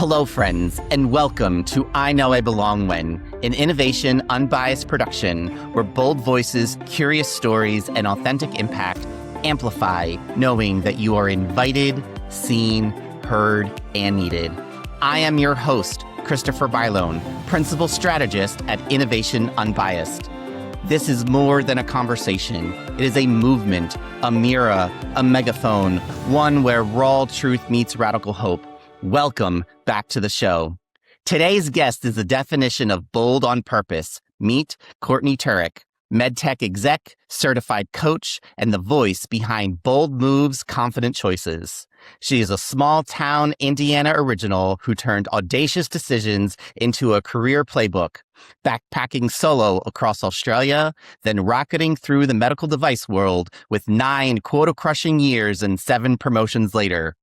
Hello, friends, and welcome to I Know I Belong When, an innovation, unbiased production where bold voices, curious stories, and authentic impact amplify knowing that you are invited, seen, heard, and needed. I am your host, Christopher Bylone, Principal Strategist at Innovation Unbiased. This is more than a conversation. It is a movement, a mirror, a megaphone, one where raw truth meets radical hope. Welcome back to the show. Today's guest is the definition of bold on purpose. Meet Courtney Turich, MedTech exec, certified coach, and the voice behind Bold Moves, Confident Choices. She is a small-town Indiana original who turned audacious decisions into a career playbook, backpacking solo across Australia, then rocketing through the medical device world with 9 quota-crushing years and 7 promotions later.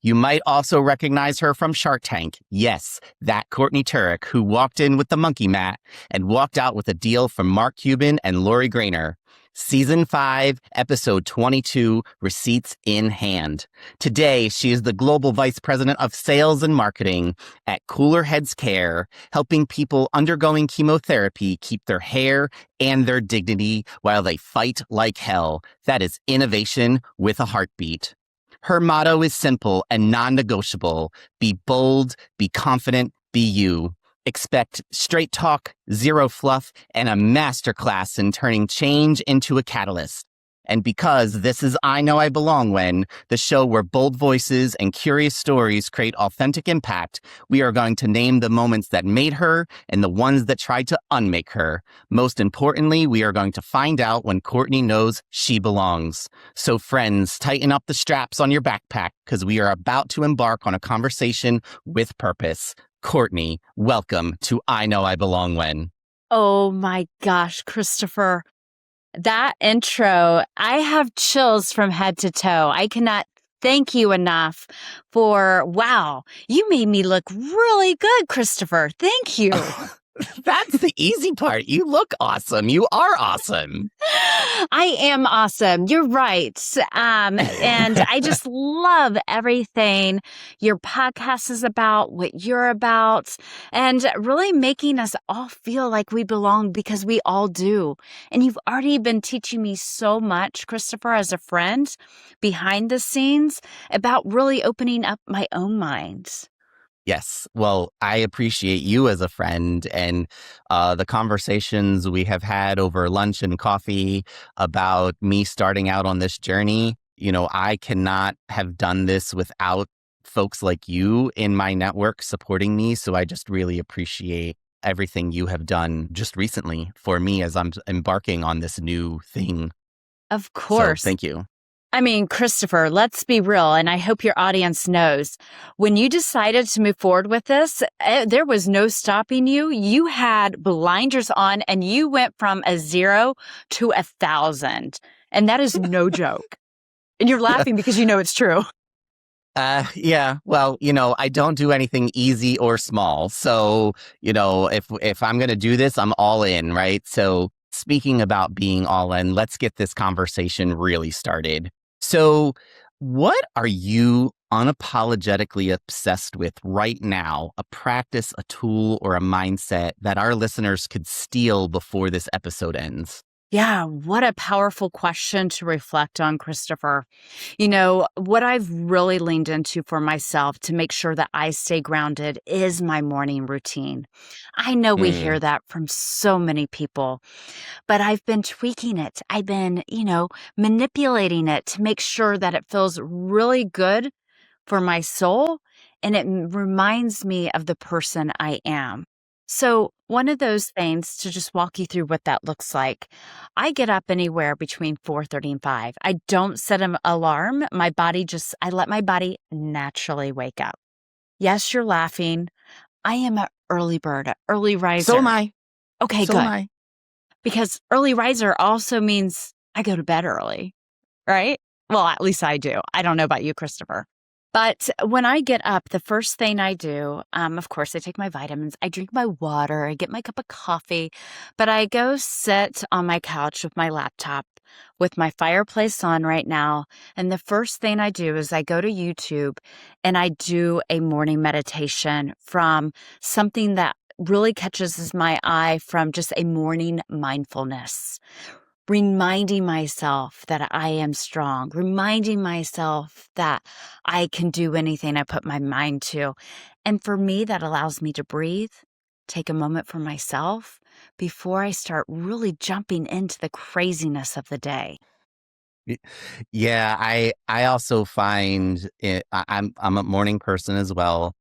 You might also recognize her from Shark Tank. Yes, that Courtney Turich, who walked in with the monkey mat and walked out with a deal from Mark Cuban and Lori Grainer. Season 5, Episode 22, Receipts in Hand. Today, she is the Global Vice President of Sales and Marketing at Cooler Heads Care, helping people undergoing chemotherapy keep their hair and their dignity while they fight like hell. That is innovation with a heartbeat. Her motto is simple and non-negotiable. Be bold, be confident, be you. Expect straight talk, zero fluff, and a masterclass in turning change into a catalyst. And because this is I Know I Belong When, the show where bold voices and curious stories create authentic impact, we are going to name the moments that made her and the ones that tried to unmake her. Most importantly, we are going to find out when Courtney knows she belongs. So friends, tighten up the straps on your backpack because we are about to embark on a conversation with purpose. Courtney, welcome to I Know I Belong When. Oh my gosh, Christopher. That intro, I have chills from head to toe. I cannot thank you enough for, wow, you made me look really good, Christopher. Thank you. That's the easy part. You look awesome. You are awesome. I am awesome. You're right. And I just love everything your podcast is about, what you're about, and really making us all feel like we belong because we all do. And you've already been teaching me so much, Christopher, as a friend behind the scenes about really opening up my own mind. Yes. Well, I appreciate you as a friend and the conversations we have had over lunch and coffee about me starting out on this journey. You know, I cannot have done this without folks like you in my network supporting me. So I just really appreciate everything you have done just recently for me as I'm embarking on this new thing. Of course. So thank you. I mean, Christopher, let's be real, and I hope your audience knows. When you decided to move forward with this, there was no stopping you. You had blinders on, and you went from a 0 to 1,000. And that is no joke. And you're laughing because you know it's true. Yeah. Well, I don't do anything easy or small. So, if I'm going to do this, I'm all in, right? So speaking about being all in, let's get this conversation really started. So what are you unapologetically obsessed with right now? A practice, a tool, or a mindset that our listeners could steal before this episode ends? Yeah, what a powerful question to reflect on, Christopher. You know, what I've really leaned into for myself to make sure that I stay grounded is my morning routine. I know we hear that from so many people, but I've been tweaking it. I've been, manipulating it to make sure that it feels really good for my soul and it reminds me of the person I am. So one of those things, to just walk you through what that looks like, I get up anywhere between 4:30 and 5. I don't set an alarm. I let my body naturally wake up. Yes, you're laughing. I am an early bird, an early riser. So am I. Okay, So good. am I. Because early riser also means I go to bed early, right? Well, at least I do. I don't know about you, Christopher. But when I get up, the first thing I do, of course, I take my vitamins, I drink my water, I get my cup of coffee, but I go sit on my couch with my laptop with my fireplace on right now. And the first thing I do is I go to YouTube and I do a morning meditation from something that really catches my eye from just a morning mindfulness, reminding myself that I am strong, reminding myself that I can do anything I put my mind to. And for me, that allows me to breathe, take a moment for myself before I start really jumping into the craziness of the day. Y- Yeah, I also find I'm a morning person as well.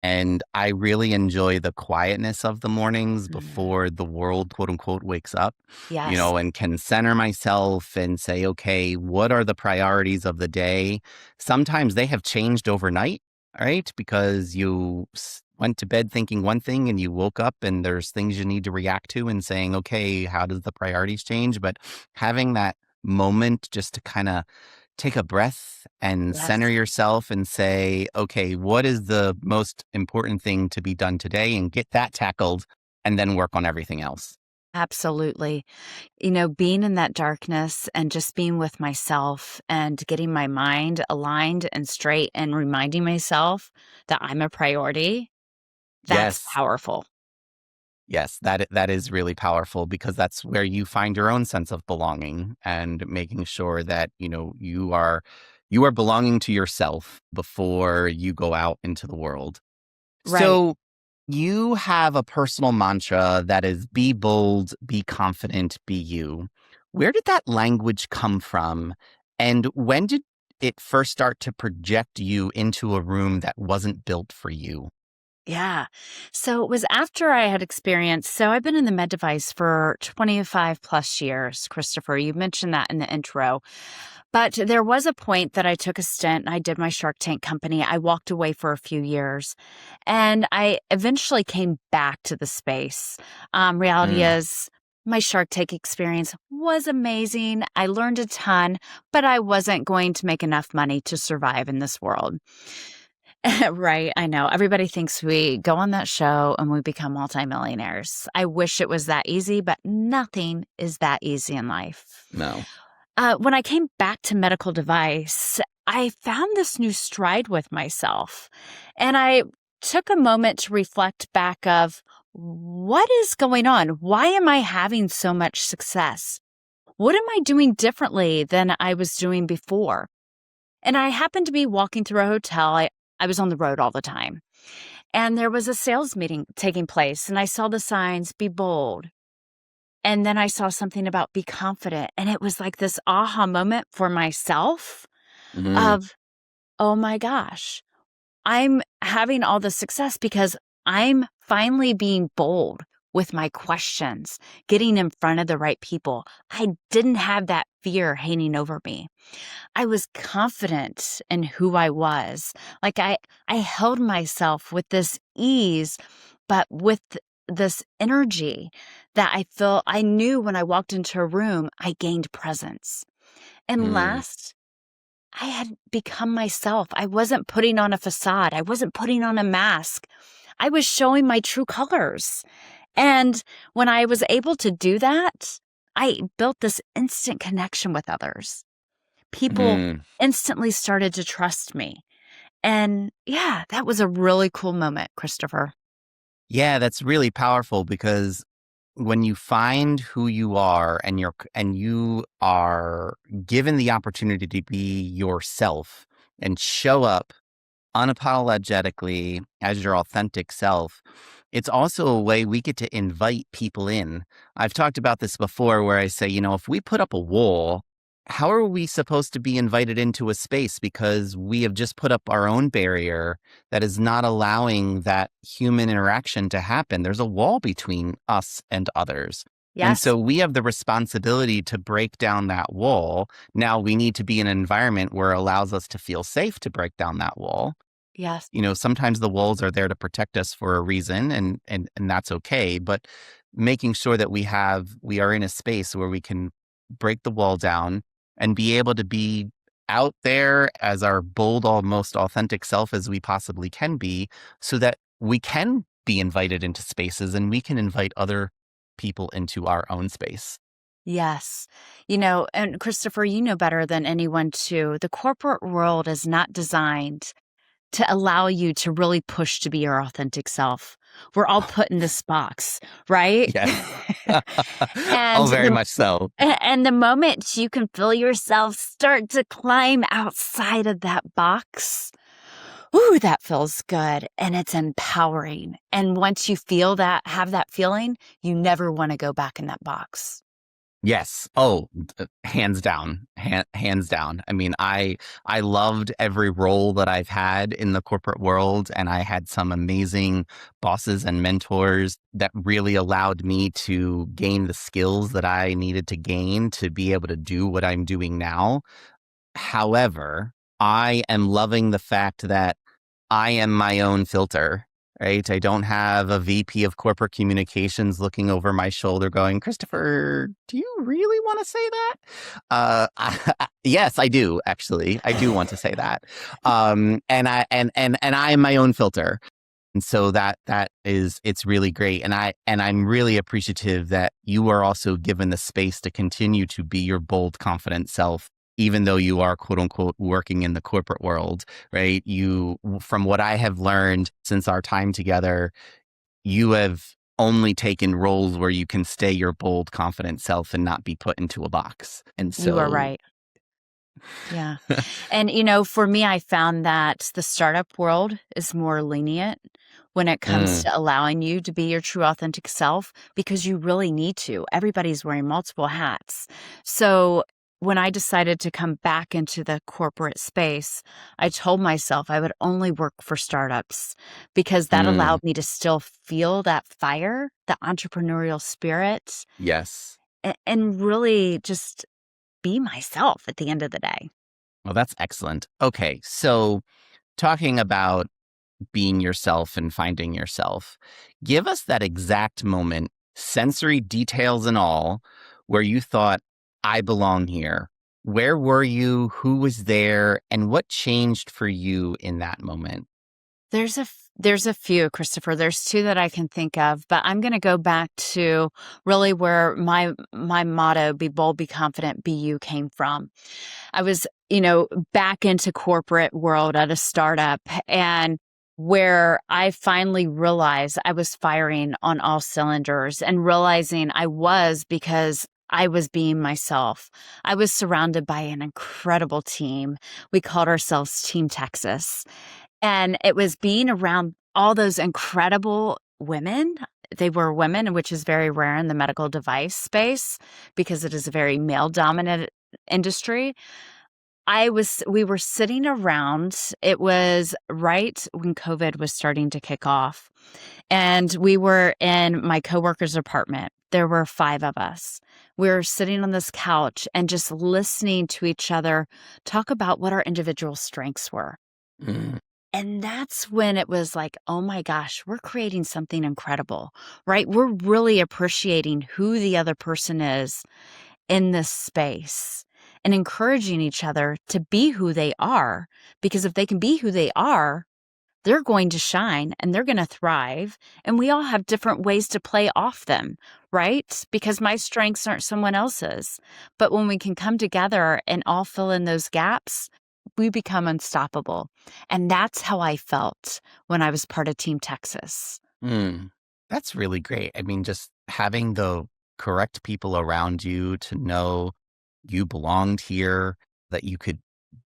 And I really enjoy the quietness of the mornings Mm. before the world, quote unquote, wakes up, Yes, and can center myself and say, okay, what are the priorities of the day? Sometimes they have changed overnight, right? Because you went to bed thinking one thing and you woke up and there's things you need to react to and saying, okay, how does the priorities change? But having that moment just to kind of take a breath and yes, center yourself and say, okay, what is the most important thing to be done today and get that tackled and then work on everything else. absolutely. Being in that darkness and just being with myself and getting my mind aligned and straight and reminding myself that I'm a priority, that's Yes. powerful. Yes, that is really powerful because that's where you find your own sense of belonging and making sure that, you are belonging to yourself before you go out into the world. Right. So you have a personal mantra that is be bold, be confident, be you. Where did that language come from? And when did it first start to project you into a room that wasn't built for you? Yeah. So it was after I had experienced, so I've been in the med device for 25 plus years, Christopher. You mentioned that in the intro. But there was a point that I took a stint. I did my Shark Tank company. I walked away for a few years and I eventually came back to the space. Reality Mm, is, my Shark Tank experience was amazing. I learned a ton, but I wasn't going to make enough money to survive in this world. Right, I know. Everybody thinks we go on that show and we become multimillionaires. I wish it was that easy, but nothing is that easy in life. no. When I came back to medical device, I found this new stride with myself. And I took a moment to reflect back of what is going on? Why am I having so much success? What am I doing differently than I was doing before? And I happened to be walking through a hotel. I was on the road all the time. And there was a sales meeting taking place, and I saw the signs, be bold. And then I saw something about be confident. And it was like this aha moment for myself Mm, of, oh my gosh, I'm having all the success because I'm finally being bold with my questions, getting in front of the right people. I didn't have that fear hanging over me. I was confident in who I was. Like I held myself with this ease, but with this energy that I knew when I walked into a room, I gained presence. And mm, last, I had become myself. I wasn't putting on a facade. I wasn't putting on a mask. I was showing my true colors. And when I was able to do that, I built this instant connection with others. People mm. instantly started to trust me. And yeah, that was a really cool moment, Christopher. Yeah, that's really powerful because when you find who you are and you are given the opportunity to be yourself and show up unapologetically as your authentic self, it's also a way we get to invite people in. I've talked about this before where I say, if we put up a wall, how are we supposed to be invited into a space because we have just put up our own barrier that is not allowing that human interaction to happen? There's a wall between us and others. And Yes. so we have the responsibility to break down that wall. Now we need to be in an environment where it allows us to feel safe to break down that wall. Yes. Sometimes the walls are there to protect us for a reason and that's okay, but making sure that we are in a space where we can break the wall down and be able to be out there as our bold, most authentic self as we possibly can be so that we can be invited into spaces and we can invite other people into our own space. Yes. And Christopher, you know better than anyone too. The corporate world is not designed to allow you to really push to be your authentic self. We're all put in this box, right? Yes. and Oh, very the much so. and the moment you can feel yourself start to climb outside of that box, ooh, that feels good and it's empowering. And once you feel that, have that feeling, you never want to go back in that box. Yes. Oh, hands down. Hands down. I mean, I loved every role that I've had in the corporate world, and I had some amazing bosses and mentors that really allowed me to gain the skills that I needed to gain to be able to do what I'm doing now. However, I am loving the fact that I am my own filter, right? I don't have a VP of corporate communications looking over my shoulder going, Christopher, do you really want to say that? Yes, I do, actually. I do want to say that. And I am my own filter. And so it's really great. And I'm really appreciative that you are also given the space to continue to be your bold, confident self, even though you are quote unquote working in the corporate world, right? From what I have learned since our time together, you have only taken roles where you can stay your bold, confident self and not be put into a box. And You are so, right. Yeah. And, for me, I found that the startup world is more lenient when it comes mm, to allowing you to be your true authentic self because you really need to. Everybody's wearing multiple hats. So when I decided to come back into the corporate space, I told myself I would only work for startups because that mm, allowed me to still feel that fire, the entrepreneurial spirit, yes. and really just be myself at the end of the day. Well, that's excellent. Okay. So talking about being yourself and finding yourself. Give us that exact moment, sensory details and all, where you thought, I belong here. Where were you? Who was there? And what changed for you in that moment? There's a few, Christopher. There's two that I can think of, but I'm going to go back to really where my motto, be bold, be confident, be you, came from. I was, back into corporate world at a startup, and where I finally realized I was firing on all cylinders and realizing I was because I was being myself. I was surrounded by an incredible team. We called ourselves Team Texas. And it was being around all those incredible women. They were women, which is very rare in the medical device space because it is a very male dominant industry. We were sitting around. It was right when COVID was starting to kick off. And we were in my coworker's apartment. There were five of us. We were sitting on this couch and just listening to each other talk about what our individual strengths were. Mm, And that's when it was like, oh my gosh, we're creating something incredible, right? We're really appreciating who the other person is in this space and encouraging each other to be who they are. Because if they can be who they are, they're going to shine and they're going to thrive. And we all have different ways to play off them, right? Because my strengths aren't someone else's. But when we can come together and all fill in those gaps, we become unstoppable. And that's how I felt when I was part of Team Texas. mm. That's really great. I mean, just having the correct people around you to know you belonged here, that you could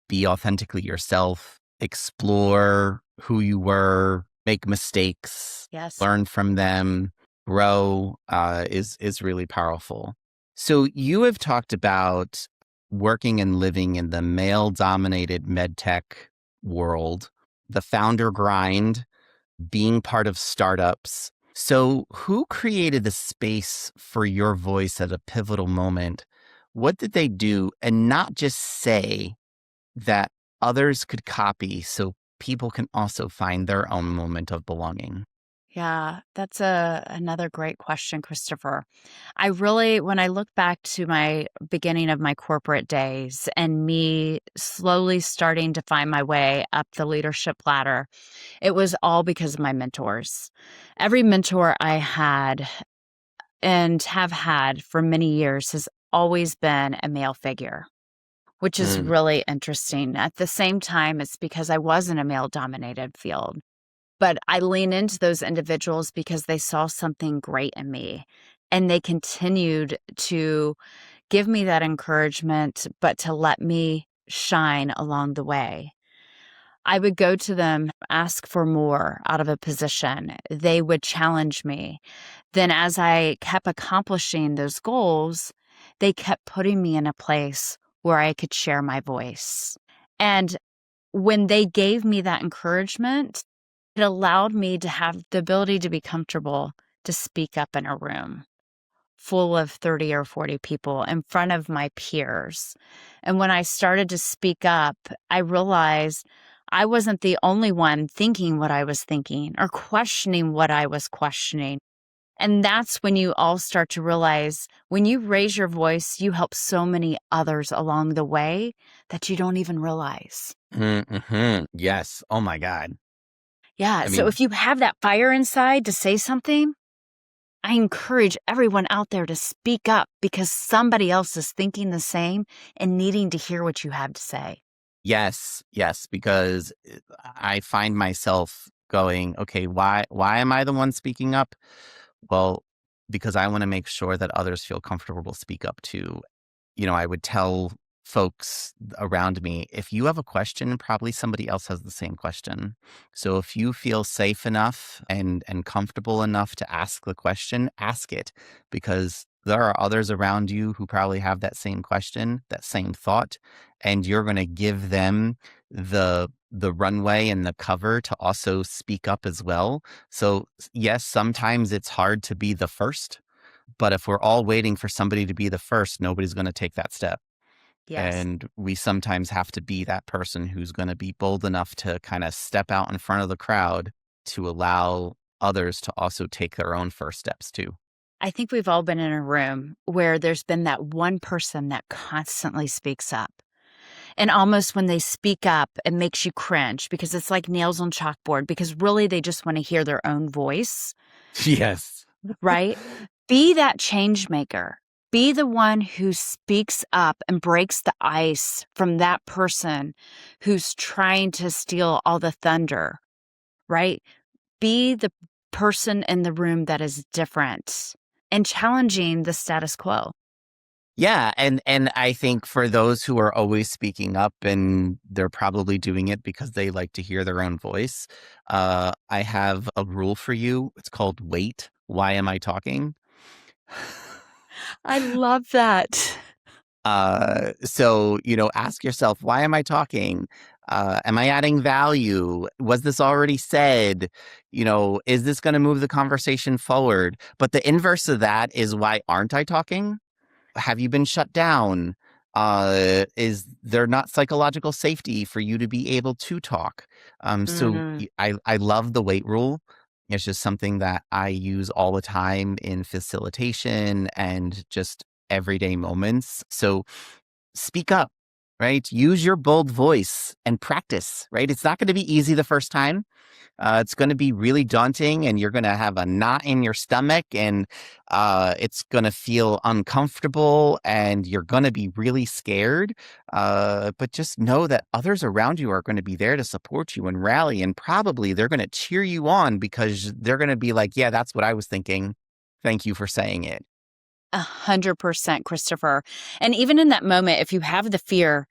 be authentically yourself, explore who you were, make mistakes, Yes. learn from them, grow is really powerful. So you have talked about working and living in the male-dominated medtech world, the founder grind, being part of startups. So who created the space for your voice at a pivotal moment? What did they do? And not just say, that others could copy so people can also find their own moment of belonging? Yeah, that's another great question, Christopher. When I look back to my beginning of my corporate days and me slowly starting to find my way up the leadership ladder, it was all because of my mentors. Every mentor I had and have had for many years has always been a male figure, which is Mm. really interesting. At the same time, it's because I was in a male dominated field. But I lean into those individuals because they saw something great in me and they continued to give me that encouragement, but to let me shine along the way. I would go to them, ask for more out of a position. They would challenge me. Then, as I kept accomplishing those goals, they kept putting me in a place where I could share my voice. And when they gave me that encouragement, it allowed me to have the ability to be comfortable to speak up in a room full of 30 or 40 people in front of my peers. And when I started to speak up, I realized I wasn't the only one thinking what I was thinking or questioning what I was questioning. And that's when you all start to realize when you raise your voice, you help so many others along the way that you don't even realize. Mm-hmm. Yes. Oh my God. Yeah. I So mean, if you have that fire inside to say something, I encourage everyone out there to speak up because somebody else is thinking the same and needing to hear what you have to say. yes, yes, because I find myself going, okay, why am I the one speaking up? Well, because I want to make sure that others feel comfortable to speak up too. I would tell folks around me, if you have a question, probably somebody else has the same question. So if you feel safe enough and comfortable enough to ask the question, ask it, because there are others around you who probably have that same question, that same thought, and you're going to give them the runway and the cover to also speak up as well. So yes, sometimes it's hard to be the first, but if we're all waiting for somebody to be the first, nobody's going to take that step. Yes. And we sometimes have to be that person who's going to be bold enough to kind of step out in front of the crowd to allow others to also take their own first steps too. I think we've all been in a room where there's been that one person that constantly speaks up. And almost when they speak up, it makes you cringe because it's like nails on chalkboard because really they just want to hear their own voice. Yes. Right? Be that change maker. Be the one who speaks up and breaks the ice from that person who's trying to steal all the thunder, right? Be the person in the room that is different and challenging the status quo. Yeah, and I think for those who are always speaking up and they're probably doing it because they like to hear their own voice, I have a rule for you. It's called wait. Why am I talking? I love that. So, ask yourself, why am I talking? Am I adding value? Was this already said? Is this going to move the conversation forward? But the inverse of that is, why aren't I talking? Have you been shut down? Is there not psychological safety for you to be able to talk? Mhm. I love the wait rule. It's just something that I use all the time in facilitation and just everyday moments. So speak up, right? Use your bold voice and practice, right? It's not going to be easy the first time. It's going to be really daunting and you're going to have a knot in your stomach and it's going to feel uncomfortable and you're going to be really scared. But just know that others around you are going to be there to support you and rally. And probably they're going to cheer you on because they're going to be like, yeah, that's what I was thinking. Thank you for saying it. 100%, Christopher. And even in that moment, if you have the fear,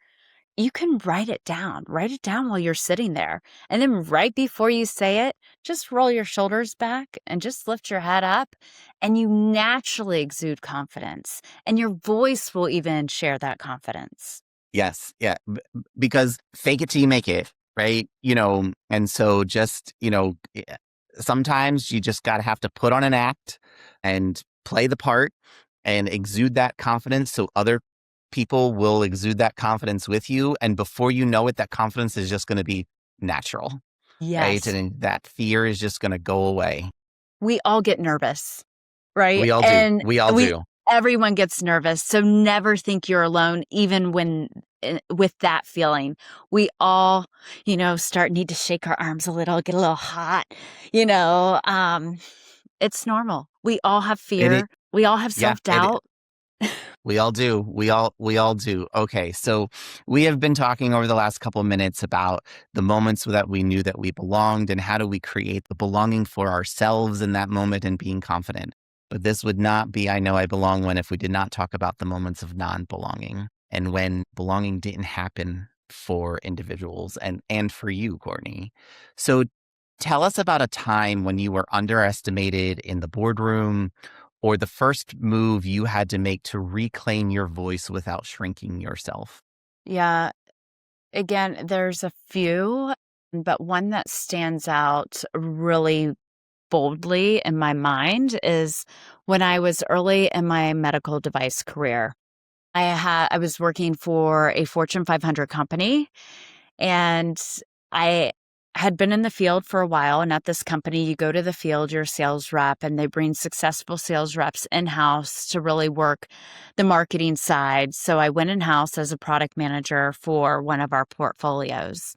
you can write it down. Write it down while you're sitting there. And then right before you say it, just roll your shoulders back and just lift your head up. And you naturally exude confidence. And your voice will even share that confidence. Yes. Yeah. Because fake it till you make it. Right. And so just, sometimes you just got to have to put on an act and play the part and exude that confidence so other people will exude that confidence with you. And before you know it, that confidence is just going to be natural. Right. Yes. And that fear is just going to go away. We all get nervous, right? We all do. And We all we do. everyone gets nervous. So never think you're alone, even when with that feeling. We all, start need to shake our arms a little, get a little hot, you know. It's normal. We all have It, fear. We all have yeah. self-doubt. We all do. We all do. Okay, so we have been talking over the last couple of minutes about the moments that we knew that we belonged and how do we create the belonging for ourselves in that moment and being confident. But this would not be I know I belong when if we did not talk about the moments of non-belonging and when belonging didn't happen for individuals and for you, Courtney. So tell us about a time when you were underestimated in the boardroom or the first move you had to make to reclaim your voice without shrinking yourself. Yeah, again, there's a few, but one that stands out really boldly in my mind is when I was early in my medical device career. I was working for a Fortune 500 company, and I had been in the field for a while. And at this company, you go to the field, you're a sales rep, and they bring successful sales reps in-house to really work the marketing side. So I went in-house as a product manager for one of our portfolios.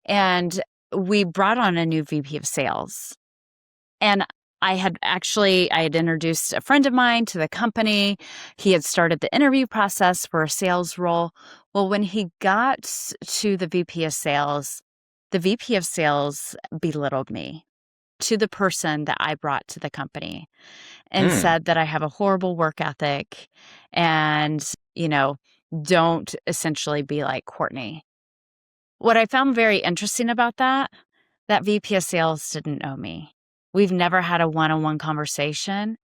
And we brought on a new VP of sales. And I had introduced a friend of mine to the company. He had started the interview process for a sales role. Well, when he got to the VP of sales belittled me to the person that I brought to the company and Mm, said that I have a horrible work ethic and, you know, don't essentially be like Courtney. What I found very interesting about that VP of sales didn't know me. We've never had a one-on-one conversation,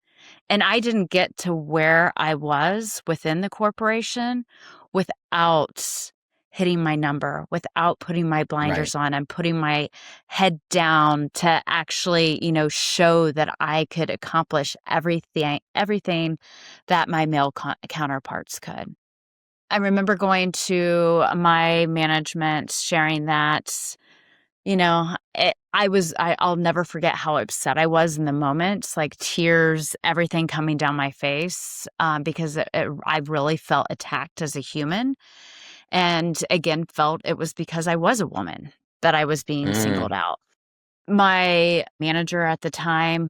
and I didn't get to where I was within the corporation without hitting my number, without putting my right. blinders on and putting my head down to actually, show that I could accomplish everything that my male counterparts could. I remember going to my management sharing that I'll never forget how upset I was in the moment, like tears, everything coming down my face, because I really felt attacked as a human. And again, felt it was because I was a woman that I was being singled Mm, out. My manager at the time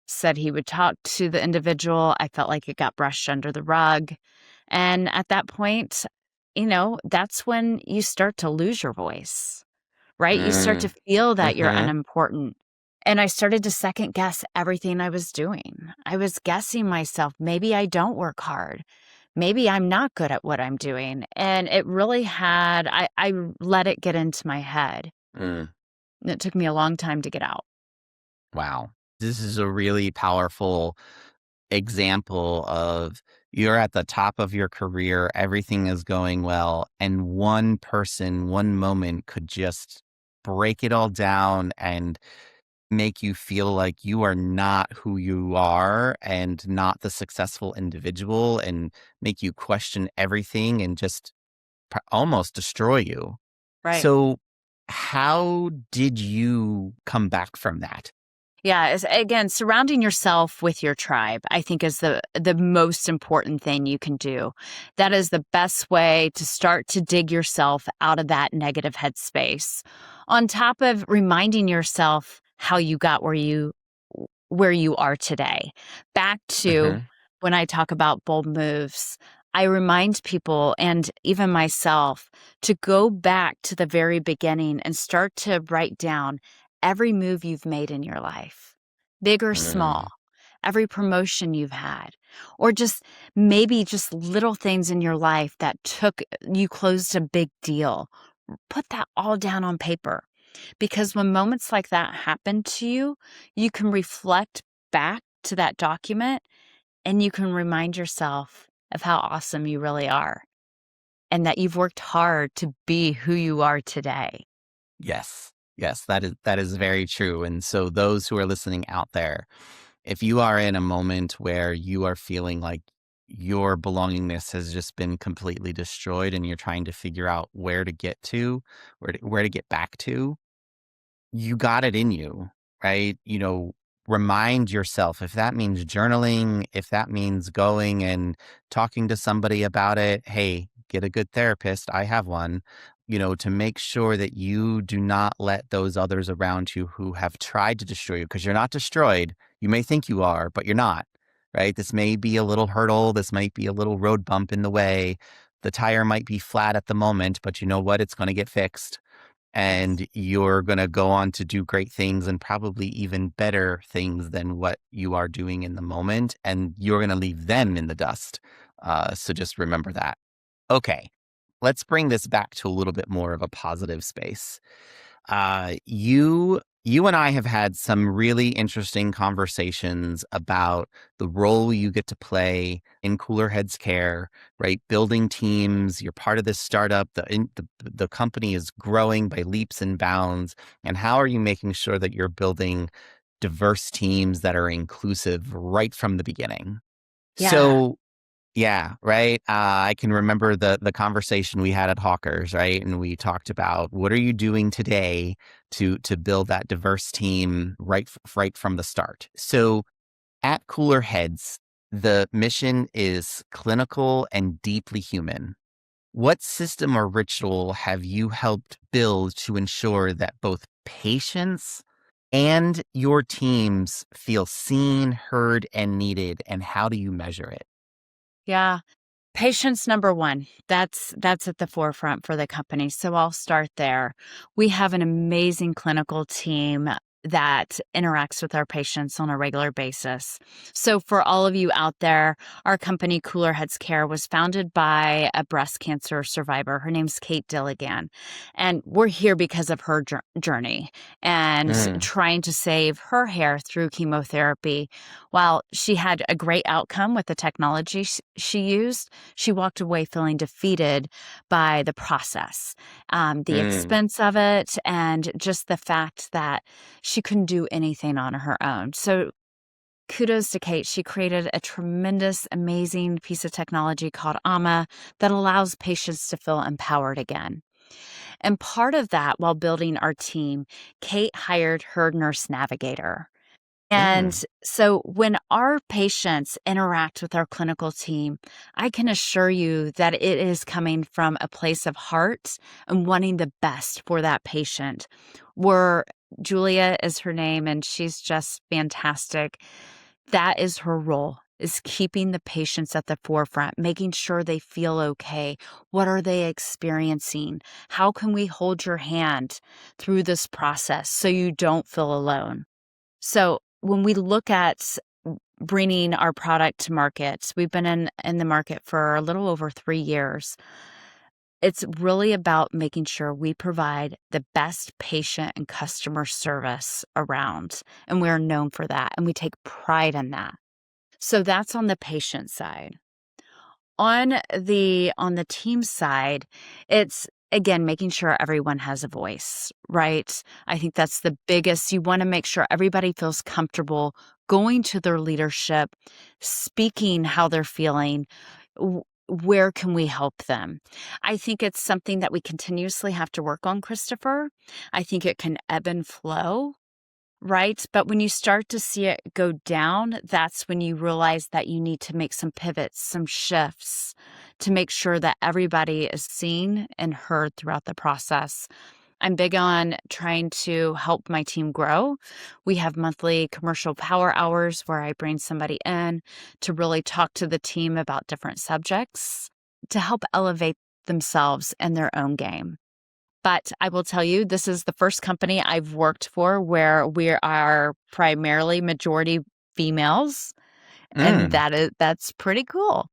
said he would talk to the individual. I felt like it got brushed under the rug. And at that point, that's when you start to lose your voice, right? You start to mm, feel that you're mm-hmm, unimportant. And I started to second guess everything I was doing. I was guessing myself, maybe I don't work hard. Maybe I'm not good at what I'm doing. And it really I let it get into my head. mm. And it took me a long time to get out. Wow. This is a really powerful example of you're at the top of your career, everything is going well, and one person, one moment could just break it all down and make you feel like you are not who you are and not the successful individual and make you question everything and just almost destroy you. Right. So, how did you come back from that? Yeah, again, surrounding yourself with your tribe, I think is the most important thing you can do. That is the best way to start to dig yourself out of that negative headspace. On top of reminding yourself how you got where you are today. Back to Hmm. when I talk about bold moves, I remind people and even myself to go back to the very beginning and start to write down every move you've made in your life, big or small, Mm, every promotion you've had, or just maybe just little things in your life that took you closed a big deal. Put that all down on paper because when moments like that happen to you, you can reflect back to that document and you can remind yourself of how awesome you really are and that you've worked hard to be who you are today. yes. Yes, that is very true. And so those who are listening out there, if you are in a moment where you are feeling like your belongingness has just been completely destroyed and you're trying to figure out where to get to, where to get back to, you got it in you, right? Remind yourself if that means journaling, if that means going and talking to somebody about it, hey, get a good therapist. I have one, to make sure that you do not let those others around you who have tried to destroy you, because you're not destroyed. You may think you are, but you're not. right? This may be a little hurdle. This might be a little road bump in the way. The tire might be flat at the moment, but you know what? It's going to get fixed. Yes. And you're going to go on to do great things and probably even better things than what you are doing in the moment. And you're going to leave them in the dust. So just remember that. Okay, let's bring this back to a little bit more of a positive space. You and I have had some really interesting conversations about the role you get to play in Cooler Heads Care, right? Building teams. You're part of this startup. The company is growing by leaps and bounds. And how are you making sure that you're building diverse teams that are inclusive right from the beginning? Yeah. So yeah, right. I can remember the conversation we had at Hawkers, right? And we talked about what are you doing today to build that diverse team right from the start. So at Cooler Heads, the mission is clinical and deeply human. What system or ritual have you helped build to ensure that both patients and your teams feel seen, heard, and needed? And how do you measure it? Yeah. Patient's number one. That's at the forefront for the company. So I'll start there. We have an amazing clinical team that interacts with our patients on a regular basis. So for all of you out there, our company Cooler Heads Care was founded by a breast cancer survivor. Her name's Kate Dilligan. And we're here because of her journey and Mm, trying to save her hair through chemotherapy. While she had a great outcome with the technology she used, she walked away feeling defeated by the process, the mm. expense of it, and just the fact that she couldn't do anything on her own. So kudos to Kate. She created a tremendous, amazing piece of technology called AMA that allows patients to feel empowered again. And part of that, while building our team, Kate hired her nurse navigator. And Mm, so when our patients interact with our clinical team, I can assure you that it is coming from a place of heart and wanting the best for that patient. We're Julia is her name, and she's just fantastic. That is her role. Is keeping the patients at the forefront, making sure they feel okay. What are they experiencing? How can we hold your hand through this process so you don't feel alone? So when we look at bringing our product to market, we've been in the market for a little over 3 years. It's really about making sure we provide the best patient and customer service around. And we're known for that. And we take pride in that. So that's on the patient side. On the team side, it's again making sure everyone has a voice, right? I think that's the biggest. You want to make sure everybody feels comfortable going to their leadership, speaking how they're feeling. Where can we help them? I think it's something that we continuously have to work on, Christopher. I think it can ebb and flow. Right? But when you start to see it go down, that's when you realize that you need to make some pivots, some shifts to make sure that everybody is seen and heard throughout the process. I'm big on trying to help my team grow. We have monthly commercial power hours where I bring somebody in to really talk to the team about different subjects to help elevate themselves in their own game. But I will tell you, this is the first company I've worked for where we are primarily majority females, and mm. that's pretty cool.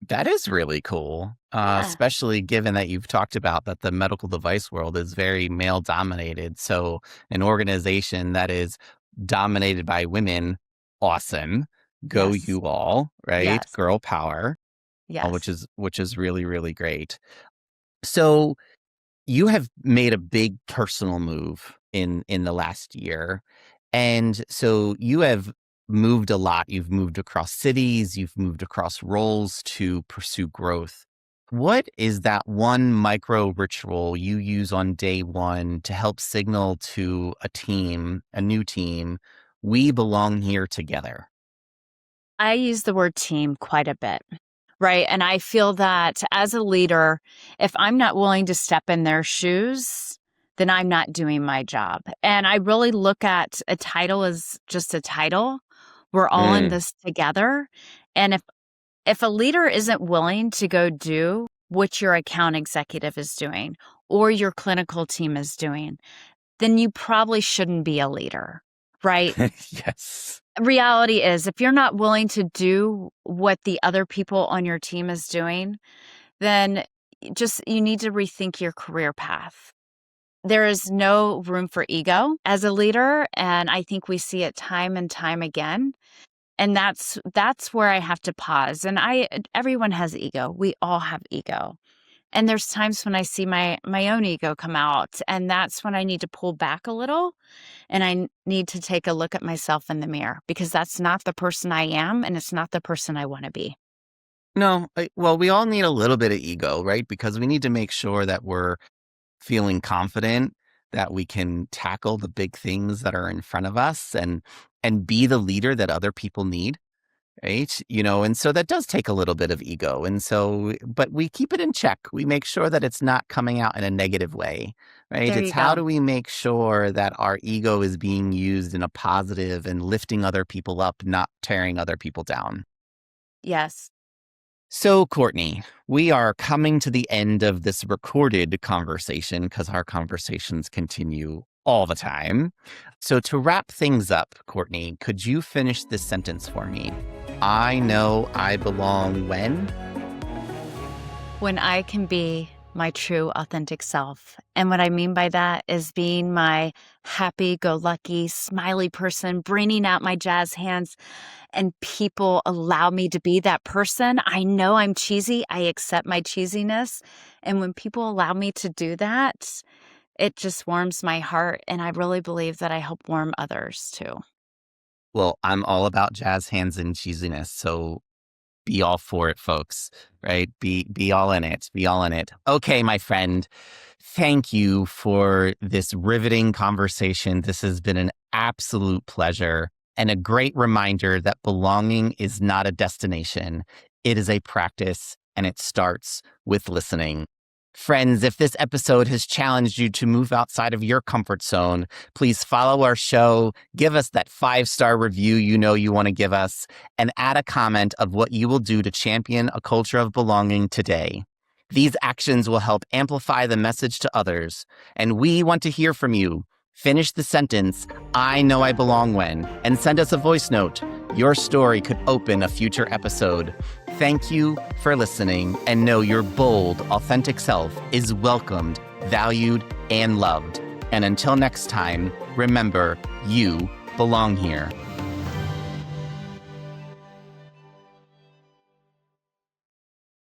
That is really cool, Yeah. especially given that you've talked about that the medical device world is very male dominated. So an organization that is dominated by women, awesome. Go Yes. you all, right? Yes. Girl power, which Yes. is really, really great. So you have made a big personal move in the last year. And so you have moved a lot. You've moved across cities, you've moved across roles to pursue growth. What is that one micro ritual you use on day one to help signal to a team, a new team, we belong here together? I use the word team quite a bit, right? And I feel that as a leader, if I'm not willing to step in their shoes, then I'm not doing my job. And I really look at a title as just a title We're all in Mm. this together. And if a leader isn't willing to go do what your account executive is doing or your clinical team is doing, then you probably shouldn't be a leader, right? Yes. Reality is, if you're not willing to do what the other people on your team is doing, then you need to rethink your career path. There is no room for ego as a leader, and I think we see it time and time again. And that's where I have to pause. And everyone has ego. We all have ego. And there's times when I see my own ego come out, and that's when I need to pull back a little and need to take a look at myself in the mirror, because that's not the person I am, and it's not the person I want to be. No, well, we all need a little bit of ego, right? Because we need to make sure that we're feeling confident that we can tackle the big things that are in front of us and be the leader that other people need, right? And so that does take a little bit of ego. And so, but we keep it in check. We make sure that it's not coming out in a negative way, right? There It's you how go. do we make sure that our ego is being used in a positive and lifting other people up, not tearing other people down. Yes. So, Courtney, we are coming to the end of this recorded conversation because our conversations continue all the time. So, to wrap things up, Courtney, could you finish this sentence for me? I know I belong When I can be my true, authentic self. And what I mean by that is being my happy go lucky, smiley person, bringing out my jazz hands, and people allow me to be that person. I know I'm cheesy. I accept my cheesiness. And when people allow me to do that, it just warms my heart. And I really believe that I help warm others too. Well, I'm all about jazz hands and cheesiness. So, be all for it, folks, right? Be all in it. Be all in it. Okay, my friend. Thank you for this riveting conversation. This has been an absolute pleasure and a great reminder that belonging is not a destination. It is a practice, and it starts with listening. Friends, if this episode has challenged you to move outside of your comfort zone, please follow our show, give us that 5-star review you want to give us, and add a comment of what you will do to champion a culture of belonging today. These actions will help amplify the message to others, and we want to hear from you. Finish the sentence, I know I belong when, and send us a voice note. Your story could open a future episode. Thank you for listening, and know your bold, authentic self is welcomed, valued, and loved. And until next time, remember, you belong here.